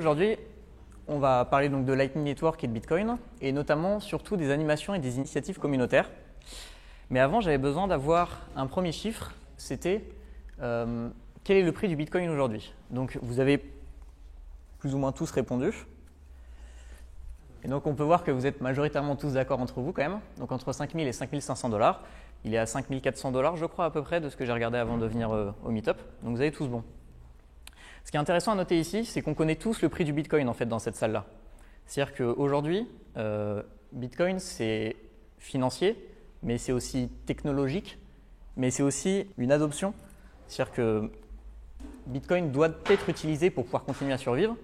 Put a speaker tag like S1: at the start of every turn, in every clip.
S1: aujourd'hui, on va parler donc de Lightning Network et de Bitcoin, et notamment surtout des animations et des initiatives communautaires. Mais avant, j'avais besoin d'avoir un premier chiffre, c'était quel est le prix du Bitcoin aujourd'hui? Donc vous avez plus ou moins tous répondu. Et donc on peut voir que vous êtes majoritairement tous d'accord entre vous quand même. Donc entre 5 000 et 5 500 $. Il est à 5 400 $, je crois à peu près, de ce que j'ai regardé avant de venir au Meetup. Donc vous avez tous bon. Ce qui est intéressant à noter ici, c'est qu'on connaît tous le prix du Bitcoin en fait dans cette salle-là. C'est-à-dire qu'aujourd'hui, Bitcoin c'est financier, mais c'est aussi technologique, mais c'est aussi une adoption. C'est-à-dire que Bitcoin doit être utilisé pour pouvoir continuer à survivre,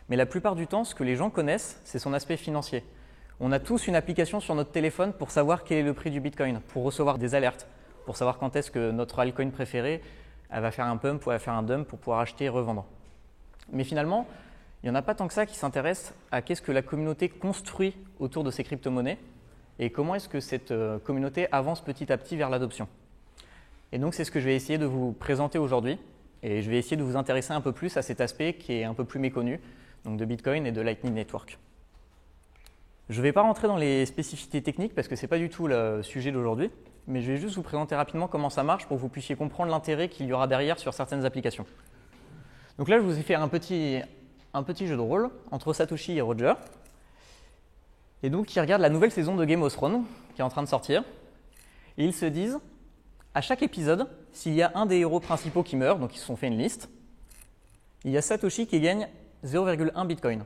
S1: mais la plupart du temps, ce que les gens connaissent, c'est son aspect financier. On a tous une application sur notre téléphone pour savoir quel est le prix du Bitcoin, pour recevoir des alertes, pour savoir quand est-ce que notre altcoin préféré elle va faire un pump ou elle va faire un dump pour pouvoir acheter et revendre. Mais finalement, il n'y en a pas tant que ça qui s'intéressent à qu'est-ce que la communauté construit autour de ces crypto-monnaies et comment est-ce que cette communauté avance petit à petit vers l'adoption. Et donc, c'est ce que je vais essayer de vous présenter aujourd'hui. Et je vais essayer de vous intéresser un peu plus à cet aspect qui est un peu plus méconnu, donc de Bitcoin et de Lightning Network. Je ne vais pas rentrer dans les spécificités techniques parce que ce n'est pas du tout le sujet d'aujourd'hui, mais je vais juste vous présenter rapidement comment ça marche pour que vous puissiez comprendre l'intérêt qu'il y aura derrière sur certaines applications. Donc là, je vous ai fait un petit jeu de rôle entre Satoshi et Roger. Et donc, ils regardent la nouvelle saison de Game of Thrones qui est en train de sortir. Et ils se disent, à chaque épisode, s'il y a un des héros principaux qui meurt, donc ils se sont fait une liste, il y a Satoshi qui gagne 0,1 Bitcoin.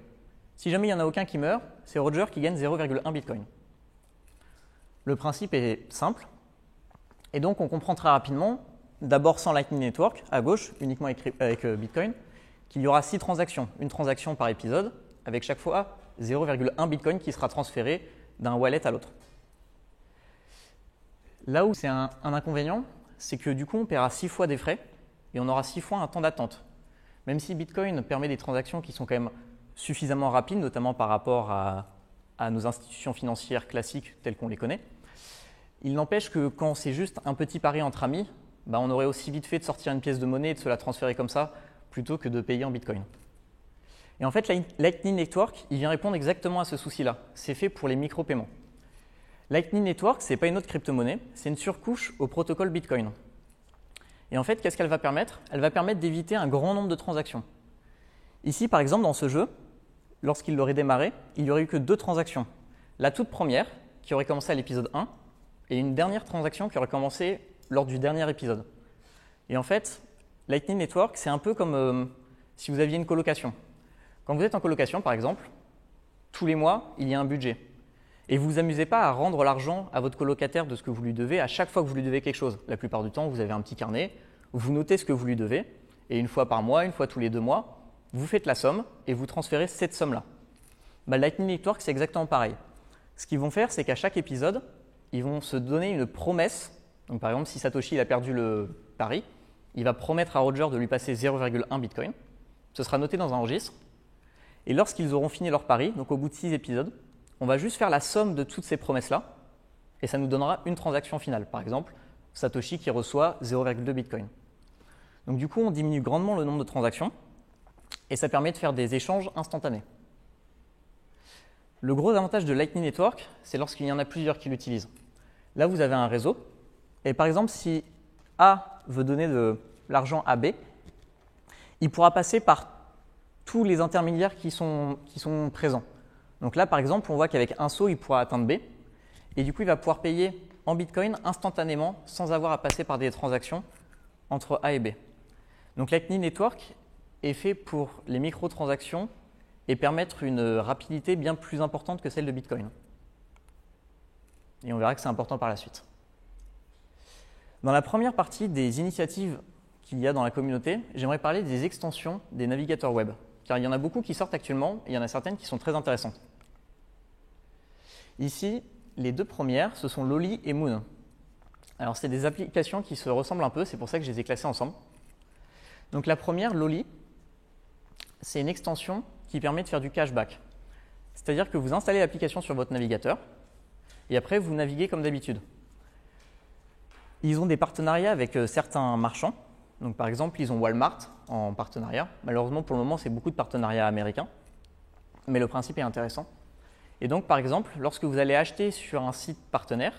S1: Si jamais il n'y en a aucun qui meurt, c'est Roger qui gagne 0,1 Bitcoin. Le principe est simple. Et donc, on comprend très rapidement, d'abord sans Lightning Network, à gauche, uniquement avec Bitcoin, qu'il y aura 6 transactions, une transaction par épisode, avec chaque fois 0,1 Bitcoin qui sera transféré d'un wallet à l'autre. Là où c'est un inconvénient, c'est que du coup, on paiera 6 fois des frais et on aura 6 fois un temps d'attente. Même si Bitcoin permet des transactions qui sont quand même suffisamment rapides, notamment par rapport à nos institutions financières classiques telles qu'on les connaît, il n'empêche que quand c'est juste un petit pari entre amis, on aurait aussi vite fait de sortir une pièce de monnaie et de se la transférer comme ça, plutôt que de payer en Bitcoin. Et en fait, Lightning Network, il vient répondre exactement à ce souci-là. C'est fait pour les micro-paiements. Lightning Network, ce n'est pas une autre crypto-monnaie, c'est une surcouche au protocole Bitcoin. Et en fait, qu'est-ce qu'elle va permettre? Elle va permettre d'éviter un grand nombre de transactions. Ici, par exemple, dans ce jeu, lorsqu'il l'aurait démarré, il n'y aurait eu que 2 transactions. La toute première, qui aurait commencé à l'épisode 1, et une dernière transaction qui aurait commencé lors du dernier épisode. Et en fait, Lightning Network, c'est un peu comme si vous aviez une colocation. Quand vous êtes en colocation, par exemple, tous les mois, il y a un budget. Et vous ne vous amusez pas à rendre l'argent à votre colocataire de ce que vous lui devez à chaque fois que vous lui devez quelque chose. La plupart du temps, vous avez un petit carnet, vous notez ce que vous lui devez, et une fois par mois, une fois tous les 2 mois, vous faites la somme et vous transférez cette somme-là. Lightning Network, c'est exactement pareil. Ce qu'ils vont faire, c'est qu'à chaque épisode, ils vont se donner une promesse. Donc, par exemple, si Satoshi il a perdu le pari, il va promettre à Roger de lui passer 0,1 Bitcoin. Ce sera noté dans un registre. Et lorsqu'ils auront fini leur pari, donc au bout de 6 épisodes, on va juste faire la somme de toutes ces promesses-là et ça nous donnera une transaction finale. Par exemple, Satoshi qui reçoit 0,2 Bitcoin. Donc du coup, on diminue grandement le nombre de transactions et ça permet de faire des échanges instantanés. Le gros avantage de Lightning Network, c'est lorsqu'il y en a plusieurs qui l'utilisent. Là, vous avez un réseau et par exemple, si A veut donner de l'argent à B, il pourra passer par tous les intermédiaires qui sont présents. Donc là, par exemple, on voit qu'avec un saut, il pourra atteindre B. Et du coup, il va pouvoir payer en Bitcoin instantanément sans avoir à passer par des transactions entre A et B. Donc Lightning Network est fait pour les microtransactions et permettre une rapidité bien plus importante que celle de Bitcoin. Et on verra que c'est important par la suite. Dans la première partie des initiatives qu'il y a dans la communauté, j'aimerais parler des extensions des navigateurs web. Car il y en a beaucoup qui sortent actuellement et il y en a certaines qui sont très intéressantes. Ici, les 2 premières, ce sont Lolly et Moon. Alors, c'est des applications qui se ressemblent un peu, c'est pour ça que je les ai classées ensemble. Donc, la première, Lolly, c'est une extension qui permet de faire du cashback. C'est-à-dire que vous installez l'application sur votre navigateur et après, vous naviguez comme d'habitude. Ils ont des partenariats avec certains marchands Donc, par exemple, ils ont Walmart en partenariat. Malheureusement, pour le moment, c'est beaucoup de partenariats américains, mais le principe est intéressant. Et donc, par exemple, lorsque vous allez acheter sur un site partenaire,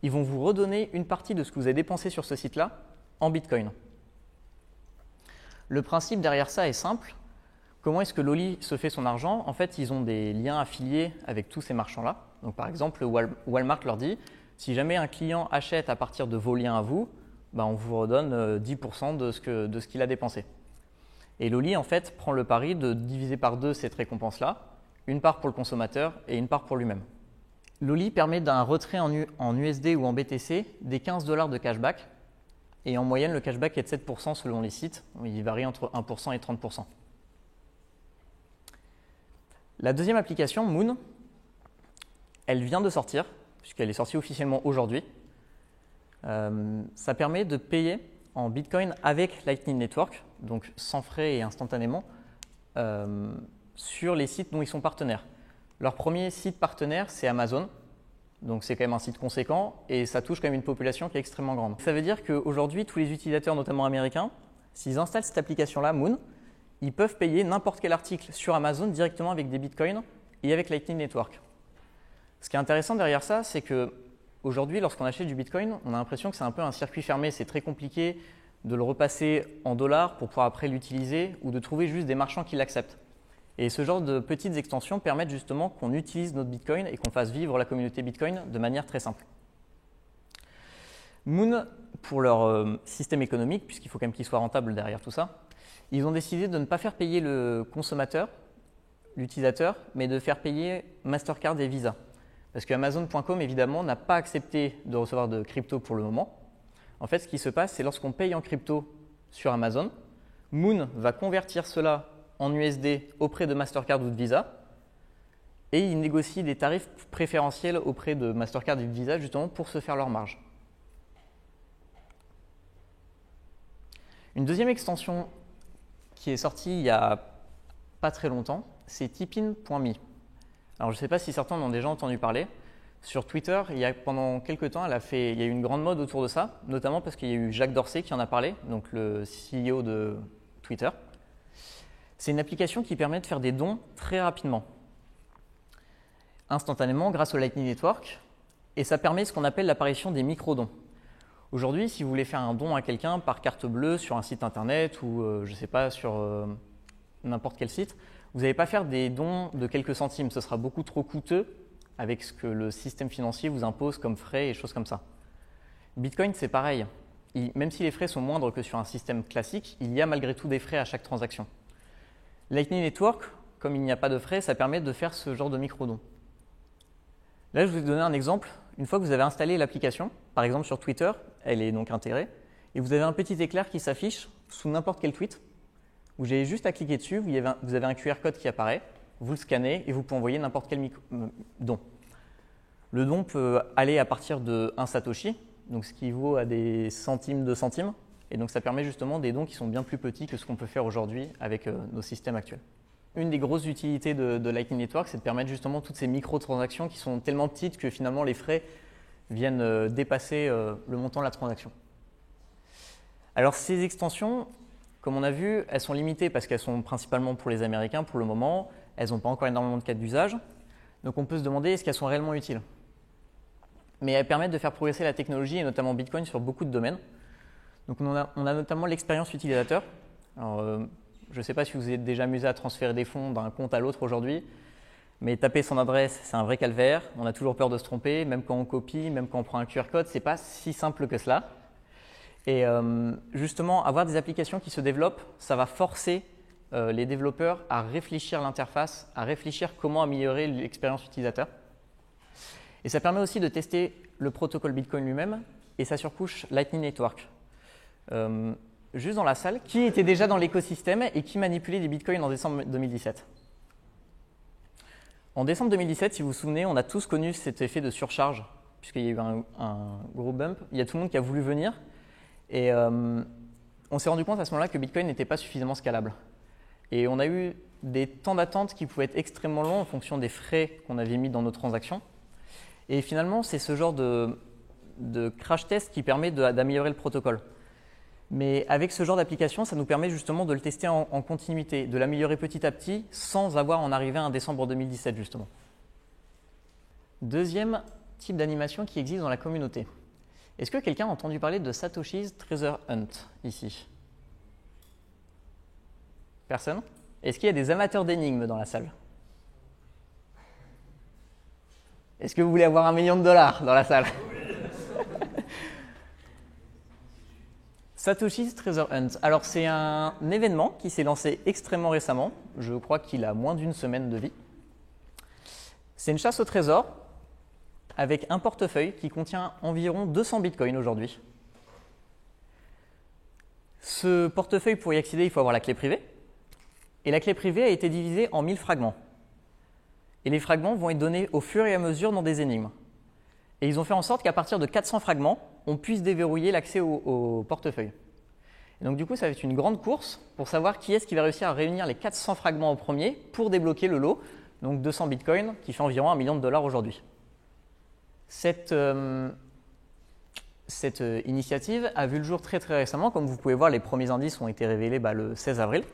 S1: ils vont vous redonner une partie de ce que vous avez dépensé sur ce site-là en Bitcoin. Le principe derrière ça est simple. Comment est-ce que Lolli se fait son argent? En fait, ils ont des liens affiliés avec tous ces marchands-là. Donc, par exemple, Walmart leur dit, si jamais un client achète à partir de vos liens à vous, on vous redonne 10% de ce qu'il a dépensé. Et Lolli, en fait, prend le pari de diviser par deux cette récompense-là, une part pour le consommateur et une part pour lui-même. Lolli permet d'un retrait en USD ou en BTC des 15 $ de cashback. Et en moyenne, le cashback est de 7% selon les sites. Il varie entre 1% et 30%. La deuxième application, Moon, elle vient de sortir, puisqu'elle est sortie officiellement aujourd'hui. Ça permet de payer en Bitcoin avec Lightning Network, donc sans frais et instantanément, sur les sites dont ils sont partenaires. Leur premier site partenaire, c'est Amazon. Donc c'est quand même un site conséquent et ça touche quand même une population qui est extrêmement grande. Ça veut dire qu'aujourd'hui, tous les utilisateurs, notamment américains, s'ils installent cette application-là, Moon, ils peuvent payer n'importe quel article sur Amazon directement avec des bitcoins et avec Lightning Network. Ce qui est intéressant derrière ça, c'est qu'aujourd'hui, lorsqu'on achète du bitcoin, on a l'impression que c'est un peu un circuit fermé. C'est très compliqué de le repasser en dollars pour pouvoir après l'utiliser ou de trouver juste des marchands qui l'acceptent. Et ce genre de petites extensions permettent justement qu'on utilise notre Bitcoin et qu'on fasse vivre la communauté Bitcoin de manière très simple. Moon, pour leur système économique, puisqu'il faut quand même qu'il soit rentable derrière tout ça, ils ont décidé de ne pas faire payer le consommateur, l'utilisateur, mais de faire payer Mastercard et Visa. Parce que Amazon.com, évidemment, n'a pas accepté de recevoir de crypto pour le moment. En fait, ce qui se passe, c'est lorsqu'on paye en crypto sur Amazon, Moon va convertir cela en USD auprès de Mastercard ou de Visa et ils négocient des tarifs préférentiels auprès de Mastercard et de Visa justement pour se faire leur marge. Une deuxième extension qui est sortie il n'y a pas très longtemps, c'est Tippin.me. Alors je ne sais pas si certains en ont déjà entendu parler. Sur Twitter, pendant quelques temps, il y a eu une grande mode autour de ça, notamment parce qu'il y a eu Jack Dorsey qui en a parlé, donc le CEO de Twitter. C'est une application qui permet de faire des dons très rapidement, instantanément grâce au Lightning Network, et ça permet ce qu'on appelle l'apparition des micro-dons. Aujourd'hui, si vous voulez faire un don à quelqu'un par carte bleue sur un site internet ou je ne sais pas, sur n'importe quel site, vous n'allez pas faire des dons de quelques centimes, ce sera beaucoup trop coûteux avec ce que le système financier vous impose comme frais et choses comme ça. Bitcoin, c'est pareil. Même si les frais sont moindres que sur un système classique, il y a malgré tout des frais à chaque transaction. Lightning Network, comme il n'y a pas de frais, ça permet de faire ce genre de micro-dons. Là, je vais vous donner un exemple. Une fois que vous avez installé l'application, par exemple sur Twitter, elle est donc intégrée, et vous avez un petit éclair qui s'affiche sous n'importe quel tweet. Vous avez juste à cliquer dessus, vous avez un QR code qui apparaît, vous le scannez et vous pouvez envoyer n'importe quel don. Le don peut aller à partir de 1 Satoshi, donc ce qui vaut à des centimes de centimes. Et donc ça permet justement des dons qui sont bien plus petits que ce qu'on peut faire aujourd'hui avec nos systèmes actuels. Une des grosses utilités de Lightning Network, c'est de permettre justement toutes ces micro-transactions qui sont tellement petites que finalement les frais viennent dépasser le montant de la transaction. Alors ces extensions, comme on a vu, elles sont limitées parce qu'elles sont principalement pour les Américains pour le moment. Elles n'ont pas encore énormément de cas d'usage. Donc on peut se demander est-ce qu'elles sont réellement utiles. Mais elles permettent de faire progresser la technologie et notamment Bitcoin sur beaucoup de domaines. Donc on a notamment l'expérience utilisateur. Alors, je ne sais pas si vous vous êtes déjà amusé à transférer des fonds d'un compte à l'autre aujourd'hui, mais taper son adresse, c'est un vrai calvaire. On a toujours peur de se tromper, même quand on copie, même quand on prend un QR code, ce n'est pas si simple que cela. Et justement, avoir des applications qui se développent, ça va forcer les développeurs à réfléchir l'interface, à réfléchir comment améliorer l'expérience utilisateur. Et ça permet aussi de tester le protocole Bitcoin lui-même et sa surcouche Lightning Network. Juste dans la salle, qui était déjà dans l'écosystème et qui manipulait des bitcoins en décembre 2017? En décembre 2017, si vous vous souvenez, on a tous connu cet effet de surcharge, puisqu'il y a eu un gros bump. Il y a tout le monde qui a voulu venir. Et on s'est rendu compte à ce moment-là que Bitcoin n'était pas suffisamment scalable. Et on a eu des temps d'attente qui pouvaient être extrêmement longs en fonction des frais qu'on avait mis dans nos transactions. Et finalement, c'est ce genre de crash test qui permet d'améliorer le protocole. Mais avec ce genre d'application, ça nous permet justement de le tester en continuité, de l'améliorer petit à petit sans avoir à en arriver à un décembre 2017 justement. Deuxième type d'animation qui existe dans la communauté. Est-ce que quelqu'un a entendu parler de Satoshi's Treasure Hunt ici? Personne? Est-ce qu'il y a des amateurs d'énigmes dans la salle? Est-ce que vous voulez avoir $1 million dans la salle? Satoshi's Treasure Hunt. Alors c'est un événement qui s'est lancé extrêmement récemment. Je crois qu'il a moins d'une semaine de vie. C'est une chasse au trésor avec un portefeuille qui contient environ 200 bitcoins aujourd'hui. Ce portefeuille, pour y accéder, il faut avoir la clé privée. Et la clé privée a été divisée en 1000 fragments. Et les fragments vont être donnés au fur et à mesure dans des énigmes. Et ils ont fait en sorte qu'à partir de 400 fragments, on puisse déverrouiller l'accès au portefeuille. Et donc du coup, ça va être une grande course pour savoir qui est-ce qui va réussir à réunir les 400 fragments au premier pour débloquer le lot, donc 200 bitcoins, qui fait environ $1 million aujourd'hui. Cette initiative a vu le jour très récemment. Comme vous pouvez voir, les premiers indices ont été révélés le 16 avril.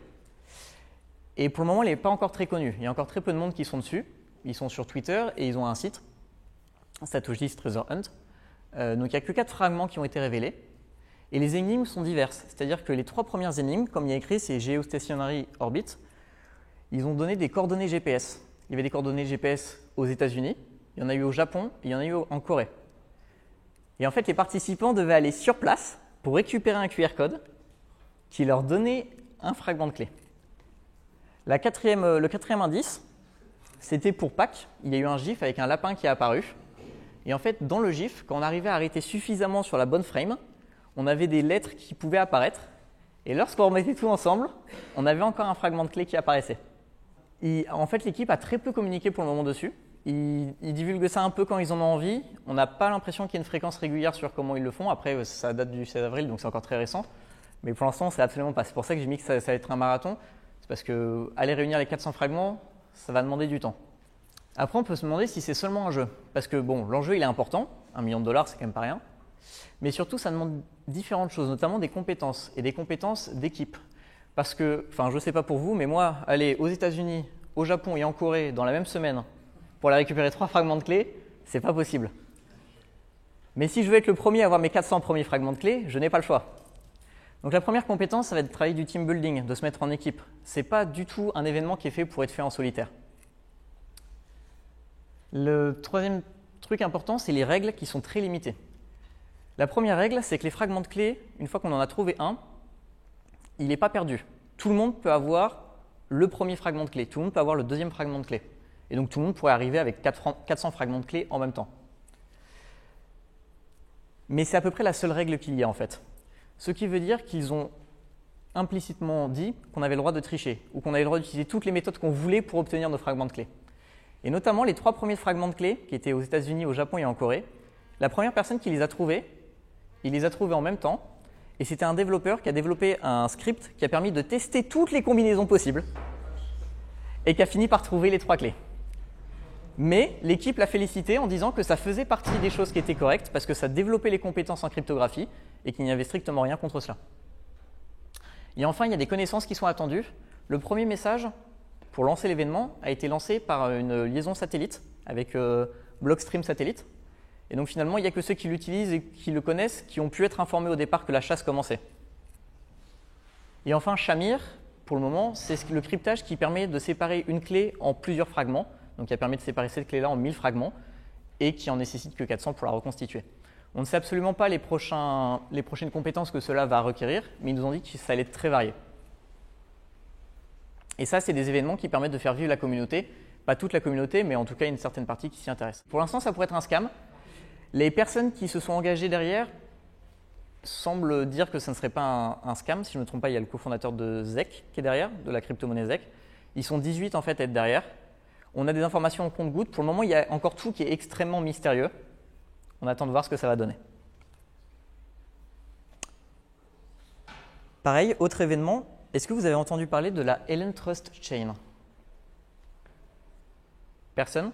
S1: Et pour le moment, elle n'est pas encore très connue. Il y a encore très peu de monde qui sont dessus. Ils sont sur Twitter et ils ont un site, Satoshi's Treasure Hunt. Donc il n'y a que 4 fragments qui ont été révélés. Et les énigmes sont diverses. C'est-à-dire que les 3 premières énigmes, comme il y a écrit, c'est Geostationary Orbit. Ils ont donné des coordonnées GPS. Il y avait des coordonnées GPS aux États-Unis, il y en a eu au Japon et il y en a eu en Corée. Et en fait, les participants devaient aller sur place pour récupérer un QR code qui leur donnait un fragment de clé. Le quatrième indice, c'était pour Pâques. Il y a eu un GIF avec un lapin qui est apparu. Et en fait, dans le GIF, quand on arrivait à arrêter suffisamment sur la bonne frame, on avait des lettres qui pouvaient apparaître. Et lorsqu'on remettait tout ensemble, on avait encore un fragment de clé qui apparaissait. En fait, l'équipe a très peu communiqué pour le moment dessus. Ils divulguent ça un peu quand ils en ont envie. On n'a pas l'impression qu'il y ait une fréquence régulière sur comment ils le font. Après, ça date du 16 avril, donc c'est encore très récent. Mais pour l'instant, c'est absolument pas. C'est pour ça que j'ai mis que ça va être un marathon. C'est parce que aller réunir les 400 fragments, ça va demander du temps. Après, on peut se demander si c'est seulement un jeu. Parce que bon, l'enjeu, il est important. $1 million, c'est quand même pas rien. Mais surtout, ça demande différentes choses, notamment des compétences, et des compétences d'équipe. Parce que, enfin, je ne sais pas pour vous, mais moi, aller aux États-Unis, au Japon et en Corée dans la même semaine pour aller récupérer 3 fragments de clés, c'est pas possible. Mais si je veux être le premier à avoir mes 400 premiers fragments de clés, je n'ai pas le choix. Donc la première compétence, ça va être de travailler du team building, de se mettre en équipe. Ce n'est pas du tout un événement qui est fait pour être fait en solitaire. Le troisième truc important, c'est les règles qui sont très limitées. La première règle, c'est que les fragments de clés, une fois qu'on en a trouvé un, il n'est pas perdu. Tout le monde peut avoir le premier fragment de clé, tout le monde peut avoir le deuxième fragment de clé. Et donc tout le monde pourrait arriver avec 400 fragments de clé en même temps. Mais c'est à peu près la seule règle qu'il y a en fait. Ce qui veut dire qu'ils ont implicitement dit qu'on avait le droit de tricher ou qu'on avait le droit d'utiliser toutes les méthodes qu'on voulait pour obtenir nos fragments de clé. Et notamment les 3 premiers fragments de clé qui étaient aux États-Unis, au Japon et en Corée, la première personne qui les a trouvés, il les a trouvés en même temps. Et c'était un développeur qui a développé un script qui a permis de tester toutes les combinaisons possibles et qui a fini par trouver les 3 clés. Mais l'équipe l'a félicité en disant que ça faisait partie des choses qui étaient correctes parce que ça développait les compétences en cryptographie et qu'il n'y avait strictement rien contre cela. Et enfin, il y a des connaissances qui sont attendues. Le premier message pour lancer l'événement a été lancé par une liaison satellite avec Blockstream Satellite. Et donc finalement, il n'y a que ceux qui l'utilisent et qui le connaissent qui ont pu être informés au départ que la chasse commençait. Et enfin, Shamir, pour le moment, c'est le cryptage qui permet de séparer une clé en plusieurs fragments. Donc qui a permis de séparer cette clé-là en 1000 fragments et qui en nécessite que 400 pour la reconstituer. On ne sait absolument pas les prochaines compétences que cela va requérir, mais ils nous ont dit que ça allait être très varié. Et ça, c'est des événements qui permettent de faire vivre la communauté. Pas toute la communauté, mais en tout cas une certaine partie qui s'y intéresse. Pour l'instant, ça pourrait être un scam. Les personnes qui se sont engagées derrière semblent dire que ça ne serait pas un scam. Si je ne me trompe pas, il y a le cofondateur de ZEC qui est derrière, de la crypto-monnaie ZEC. Ils sont 18 en fait à être derrière. On a des informations en compte-gouttes. Pour le moment, il y a encore tout qui est extrêmement mystérieux. On attend de voir ce que ça va donner. Pareil, autre événement, est-ce que vous avez entendu parler de la Helen Trust Chain? Personne?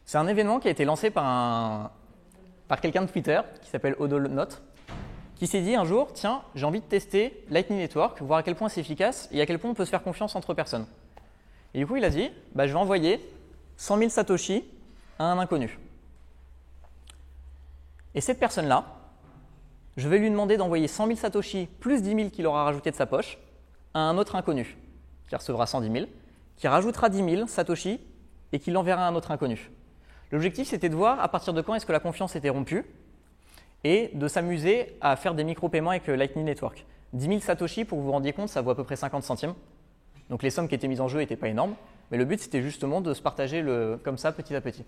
S1: C'est un événement qui a été lancé par par quelqu'un de Twitter qui s'appelle Odolnote, qui s'est dit un jour, tiens, j'ai envie de tester Lightning Network, voir à quel point c'est efficace et à quel point on peut se faire confiance entre personnes. Et du coup, il a dit, je vais envoyer 100 000 Satoshi à un inconnu. Et cette personne-là, je vais lui demander d'envoyer 100 000 Satoshi plus 10 000 qu'il aura rajouté de sa poche à un autre inconnu, qui recevra 110 000, qui rajoutera 10 000 Satoshi et qui l'enverra à un autre inconnu. L'objectif, c'était de voir à partir de quand est-ce que la confiance était rompue et de s'amuser à faire des micro-paiements avec Lightning Network. 10 000 Satoshi, pour que vous vous rendiez compte, ça vaut à peu près 50 centimes. Donc les sommes qui étaient mises en jeu n'étaient pas énormes, mais le but, c'était justement de se partager comme ça, petit à petit.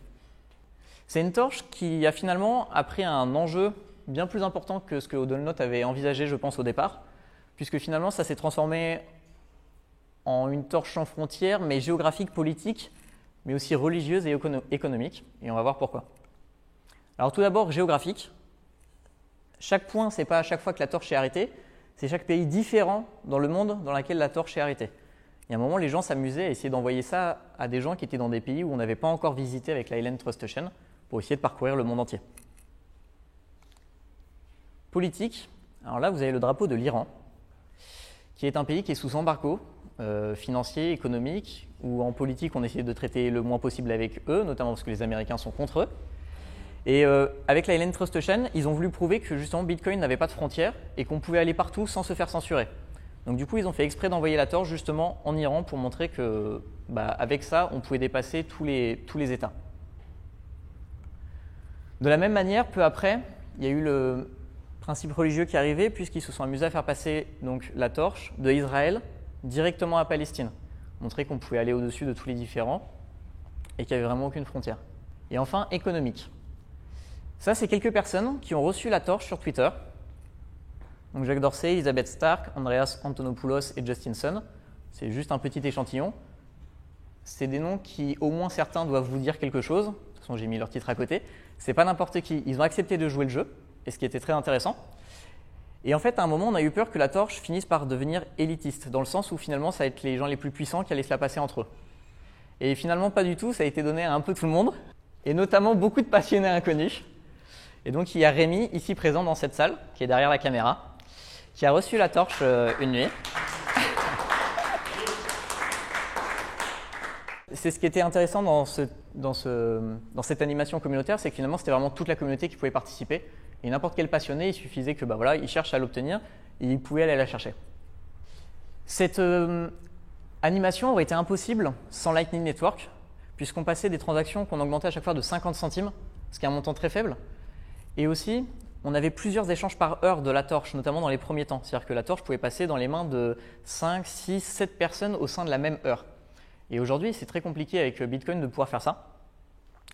S1: C'est une torche qui a finalement pris un enjeu bien plus important que ce que Odolnote avait envisagé, je pense, au départ, puisque finalement, ça s'est transformé en une torche sans frontières, mais géographique, politique, mais aussi religieuse et économique, et on va voir pourquoi. Alors tout d'abord, géographique. Chaque point, ce n'est pas à chaque fois que la torche est arrêtée, c'est chaque pays différent dans le monde dans lequel la torche est arrêtée. Il y a un moment, les gens s'amusaient à essayer d'envoyer ça à des gens qui étaient dans des pays où on n'avait pas encore visité avec l'Island Trust Chain pour essayer de parcourir le monde entier. Politique, alors là, vous avez le drapeau de l'Iran, qui est un pays qui est sous embargo financier, économique, où en politique, on essaie de traiter le moins possible avec eux, notamment parce que les Américains sont contre eux. Et avec la Island Trust Chain, ils ont voulu prouver que justement Bitcoin n'avait pas de frontières et qu'on pouvait aller partout sans se faire censurer. Donc du coup, ils ont fait exprès d'envoyer la torche justement en Iran pour montrer que avec ça, on pouvait dépasser tous les États. De la même manière, peu après, il y a eu le principe religieux qui est arrivé puisqu'ils se sont amusés à faire passer donc, la torche de Israël directement à Palestine, montrer qu'on pouvait aller au-dessus de tous les différents et qu'il n'y avait vraiment aucune frontière. Et enfin, économique. Ça, c'est quelques personnes qui ont reçu la torche sur Twitter. Donc Jacques Dorsey, Elizabeth Stark, Andreas Antonopoulos et Justin Sun. C'est juste un petit échantillon. C'est des noms qui, au moins certains, doivent vous dire quelque chose. De toute façon, j'ai mis leur titre à côté. C'est pas n'importe qui. Ils ont accepté de jouer le jeu, et ce qui était très intéressant. Et en fait, à un moment, on a eu peur que la torche finisse par devenir élitiste, dans le sens où finalement, ça va être les gens les plus puissants qui allaient se la passer entre eux. Et finalement, pas du tout. Ça a été donné à un peu tout le monde, et notamment beaucoup de passionnés inconnus. Et donc, il y a Rémi, ici présent dans cette salle, qui est derrière la caméra, qui a reçu la torche une nuit. C'est ce qui était intéressant dans cette animation communautaire, c'est que finalement, c'était vraiment toute la communauté qui pouvait participer. Et n'importe quel passionné, il suffisait que il cherche à l'obtenir et il pouvait aller la chercher. Cette animation aurait été impossible sans Lightning Network, puisqu'on passait des transactions qu'on augmentait à chaque fois de 50 centimes, ce qui est un montant très faible. Et aussi, on avait plusieurs échanges par heure de la torche, notamment dans les premiers temps. C'est-à-dire que la torche pouvait passer dans les mains de 5, 6, 7 personnes au sein de la même heure. Et aujourd'hui, c'est très compliqué avec Bitcoin de pouvoir faire ça.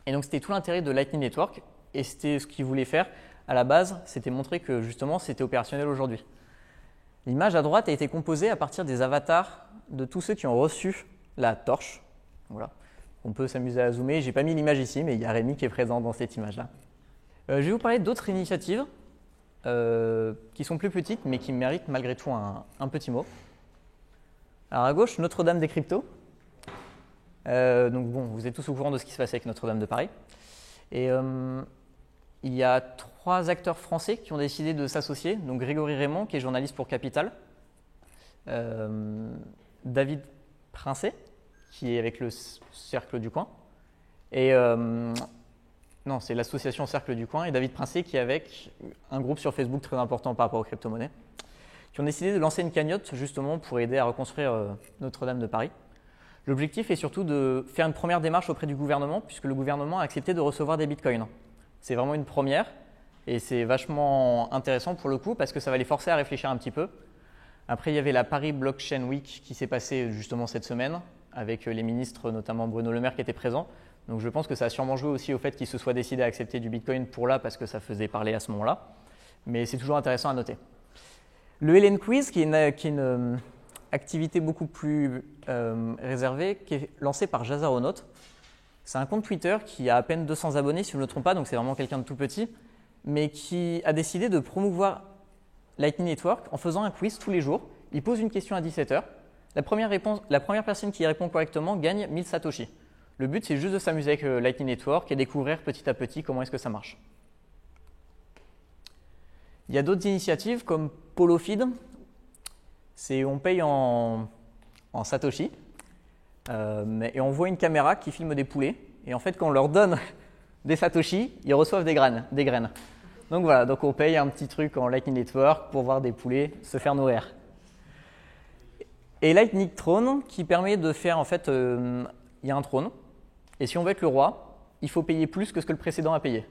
S1: Et donc, c'était tout l'intérêt de Lightning Network. Et c'était ce qu'ils voulaient faire à la base, c'était montrer que justement, c'était opérationnel aujourd'hui. L'image à droite a été composée à partir des avatars de tous ceux qui ont reçu la torche. Voilà. On peut s'amuser à zoomer. Je n'ai pas mis l'image ici, mais il y a Rémi qui est présent dans cette image-là. Je vais vous parler d'autres initiatives qui sont plus petites, mais qui méritent malgré tout un petit mot. Alors à gauche, Notre-Dame des cryptos. Donc bon, vous êtes tous au courant de ce qui se passe avec Notre-Dame de Paris. Et il y a 3 acteurs français qui ont décidé de s'associer. Donc Grégory Raymond, qui est journaliste pour Capital. David Princet, qui est avec le Cercle du Coin. Et non, c'est l'association Cercle du Coin. Et David Princet, qui est avec un groupe sur Facebook très important par rapport aux crypto-monnaies, qui ont décidé de lancer une cagnotte justement pour aider à reconstruire Notre-Dame de Paris. L'objectif est surtout de faire une première démarche auprès du gouvernement, puisque le gouvernement a accepté de recevoir des bitcoins. C'est vraiment une première, et c'est vachement intéressant pour le coup, parce que ça va les forcer à réfléchir un petit peu. Après, il y avait la Paris Blockchain Week qui s'est passée justement cette semaine, avec les ministres, notamment Bruno Le Maire, qui était présent. Donc je pense que ça a sûrement joué aussi au fait qu'ils se soient décidés à accepter du bitcoin pour là, parce que ça faisait parler à ce moment-là. Mais c'est toujours intéressant à noter. Le Hélène Quiz, qui est une activité beaucoup plus réservée, qui est lancée par Jazaronaut. C'est un compte Twitter qui a à peine 200 abonnés, si je ne me trompe pas, donc c'est vraiment quelqu'un de tout petit, mais qui a décidé de promouvoir Lightning Network en faisant un quiz tous les jours. Il pose une question à 17h. La première personne qui y répond correctement gagne 1000 Satoshi. Le but, c'est juste de s'amuser avec Lightning Network et découvrir petit à petit comment est-ce que ça marche. Il y a d'autres initiatives comme PoloFeed. On paye en Satoshi et on voit une caméra qui filme des poulets. Et en fait, quand on leur donne des Satoshi, ils reçoivent des graines. Donc voilà, donc on paye un petit truc en Lightning Network pour voir des poulets se faire nourrir. Et Lightning Throne qui permet de faire, en fait, il y a un trône. Et si on veut être le roi, il faut payer plus que ce que le précédent a payé.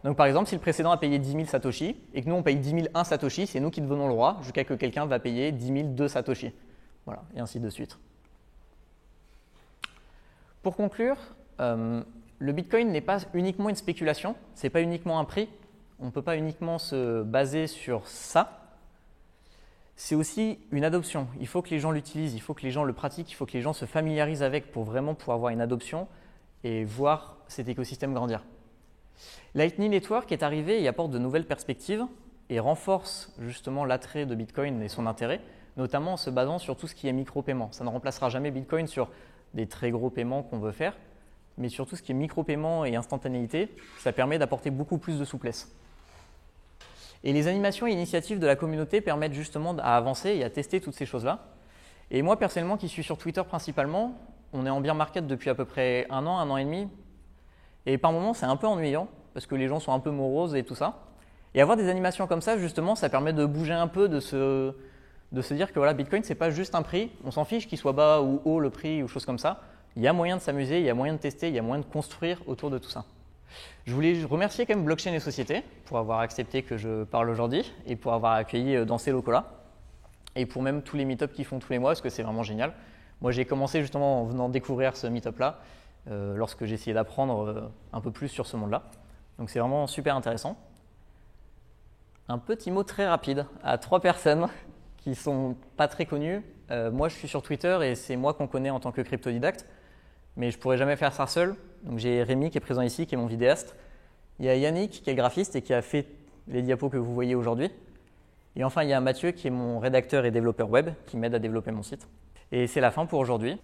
S1: Donc par exemple, si le précédent a payé 10 000 Satoshi et que nous on paye 10 001 Satoshi, c'est nous qui devenons le roi jusqu'à ce que quelqu'un va payer 10 002 Satoshi. Voilà, et ainsi de suite. Pour conclure, le Bitcoin n'est pas uniquement une spéculation, ce n'est pas uniquement un prix, on ne peut pas uniquement se baser sur ça. C'est aussi une adoption. Il faut que les gens l'utilisent, il faut que les gens le pratiquent, il faut que les gens se familiarisent avec pour vraiment pouvoir avoir une adoption et voir cet écosystème grandir. Lightning Network est arrivé et apporte de nouvelles perspectives et renforce justement l'attrait de Bitcoin et son intérêt, notamment en se basant sur tout ce qui est micro-paiement. Ça ne remplacera jamais Bitcoin sur des très gros paiements qu'on veut faire, mais sur tout ce qui est micro-paiement et instantanéité, ça permet d'apporter beaucoup plus de souplesse. Et les animations et initiatives de la communauté permettent justement à avancer et à tester toutes ces choses-là. Et moi, personnellement, qui suis sur Twitter principalement, on est en bear market depuis à peu près un an et demi. Et par moments, c'est un peu ennuyant, parce que les gens sont un peu moroses et tout ça. Et avoir des animations comme ça, justement, ça permet de bouger un peu, de se dire que voilà, Bitcoin, c'est pas juste un prix. On s'en fiche qu'il soit bas ou haut le prix ou choses comme ça. Il y a moyen de s'amuser, il y a moyen de tester, il y a moyen de construire autour de tout ça. Je voulais remercier quand même Blockchain et Société pour avoir accepté que je parle aujourd'hui et pour avoir accueilli dans ces locaux-là. Et pour même tous les meet-ups qu'ils font tous les mois, parce que c'est vraiment génial. Moi, j'ai commencé justement en venant découvrir ce meet-up-là, lorsque j'ai essayé d'apprendre un peu plus sur ce monde-là. Donc c'est vraiment super intéressant. Un petit mot très rapide à 3 personnes qui ne sont pas très connues. Moi, je suis sur Twitter et c'est moi qu'on connaît en tant que cryptodidacte. Mais je ne pourrais jamais faire ça seul. Donc j'ai Rémi qui est présent ici, qui est mon vidéaste. Il y a Yannick qui est le graphiste et qui a fait les diapos que vous voyez aujourd'hui. Et enfin, il y a Mathieu qui est mon rédacteur et développeur web qui m'aide à développer mon site. Et c'est la fin pour aujourd'hui.